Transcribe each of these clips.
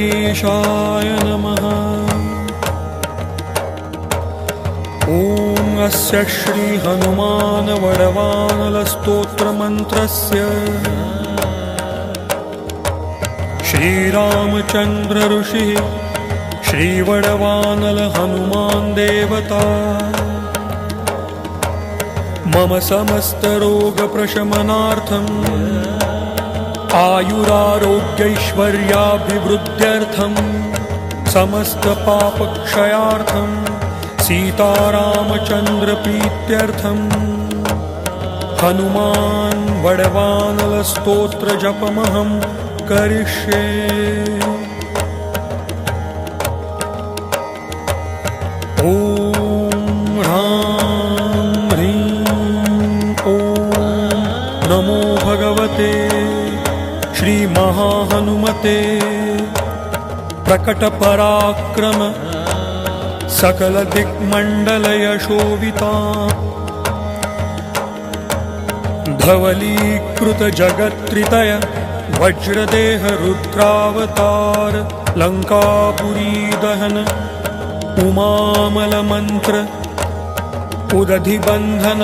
गणेशाय नमः। ॐ अस्य श्री हनुमान वडवानल स्तोत्र मंत्रस्य श्रीरामचंद्र ऋषिः श्रीवडवानल हनुमान देवता मम समस्त रोग प्रशमनार्थम् आयुरारोग्यैश्वर्याभिवृद्ध्यर्थम् समस्त पापक्षयार्थम् सीतारामचंद्र प्रीत्यर्थम् हनुमान वडवानल स्तोत्र जपमहं करिष्ये। ॐ ह्रां ह्रीं ॐ नमो भगवते श्री महाहनुमते प्रकट पराक्रम सकल दिक्मंडल यशोविता धवलीकृत जगत्त्रितय वज्रदेह रुद्रावतार लंकापुरी दहन उमामल मंत्र उदधिबंधन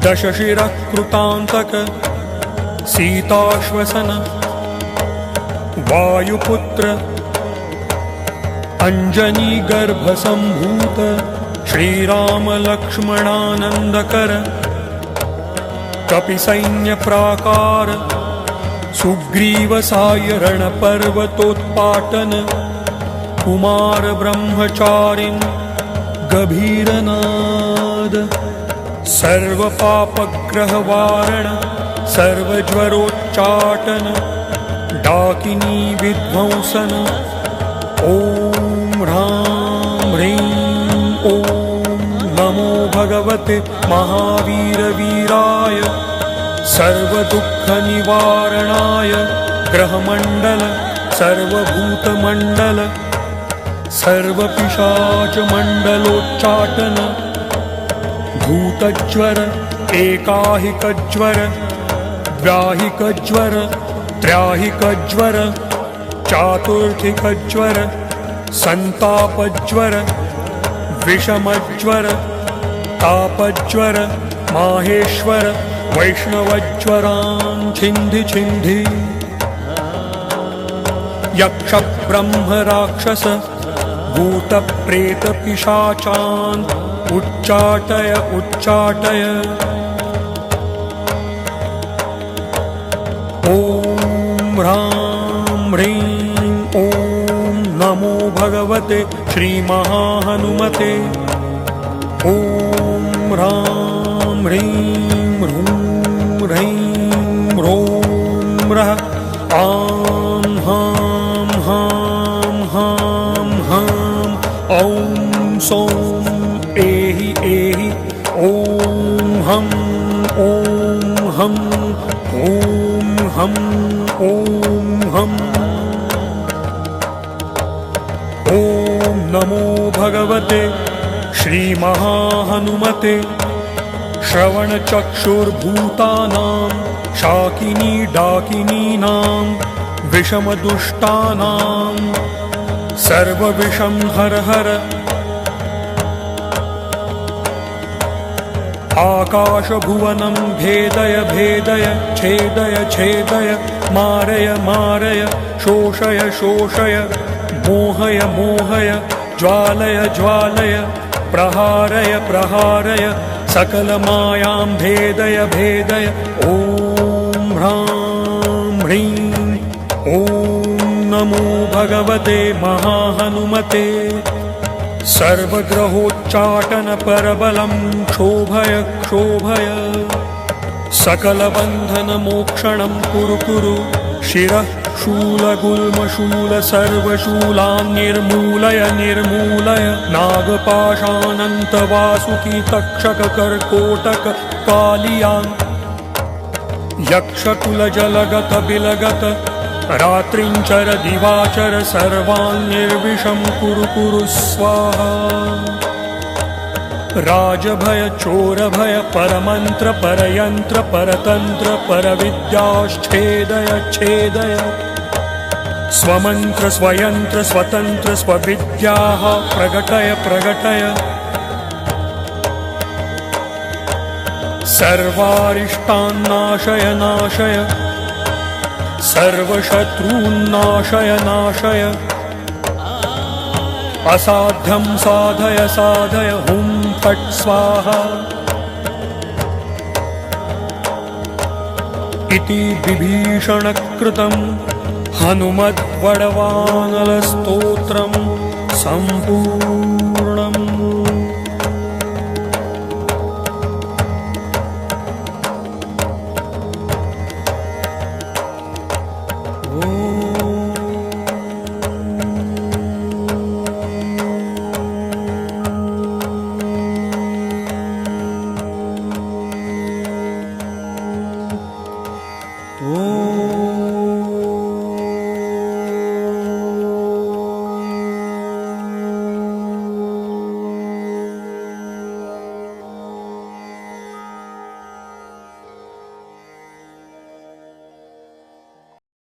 दशशिरः कृतांतक सीताश्वसन वायुपुत्र अंजनी गर्भ संभूत श्रीराम लक्ष्मणानंदकर कपिसैन्य प्राकार सुग्रीव सायरण पर्वतोत्पाटन कुमार ब्रह्मचारिण गभीरनाद सर्व पापग्रह वारण सर्वज्वरोच्चाटन डाकिनी विध्वंसन ॐ ह्रां ह्रीं ॐ नमो भगवते महावीर वीराय सर्वदुःख निवारणाय ग्रहमंडल सर्वभूतमंडल सर्वपिशाच मंडलोच्चाटन भूतज्वर एकाहिकज्वर व्याहिकज्वर त्रयाहिकज्वर चातुर्थिकज्वर संतापज्वर विषमज्वर तापज्वर माहेश्वर वैष्णवज्वरान् छिन्धि छिन्धि यक्ष ब्रह्म राक्षस भूत प्रेत पिशाचान् उच्चाटय उच्चाटय। ॐ ह्रां ह्रीं ॐ नमो भगवते श्री महाहनुमते ॐ ह्रां ह्रीं ह्रीं ह्रौं आं हां हां हां हां ॐ सौं एहि एहि ॐ हं ॐ हं ॐ हं ॐ हं। ॐ नमो भगवते श्री महाहनुमते श्रवणचक्षुर्भूतानां शाकिनी डाकिनीनां विषमदुष्टानां सर्वविषं हर हर आकाशभुवनं भेदय भेदय छेदय छेदय मारय मारय शोषय शोषय मोहय मोहय ज्वालय ज्वालय प्रहारय प्रहारय सकलमायां भेदय भेदय। ॐ ह्रां ह्रीं ॐ नमो भगवते महाहनुमते सर्वग्रहोच्चाटन परबलं क्षोभय क्षोभय सकलबन्धन मोक्षणं कुरु कुरु शिरः शूलगुल्मशूल सर्वशूलान् निर्मूलय निर्मूलय नागपाशानन्त वासुकी तक्षक कर्कोटक कालियान् यक्षकुलजलगत बिलगत रात्रिंचर दिवाचर सर्वान् निर्विषं कुरु कुरु स्वाहा। राजभय चोरभय परमंत्र परयंत्र परतंत्र परविद्याश्छेदय छेदय स्वमन्त्र स्वयंत्र स्वतन्त्र स्वविद्याः प्रकटय प्रकटय सर्वारिष्टान्नाशय नाशय सर्वशत्रून्नाशय नाशय असाध्यं साधय साधय हुं फट् स्वाहा इति विभीषणकृतं हनुमद्वडवानलस्तोत्रं सम्पूर्णम्।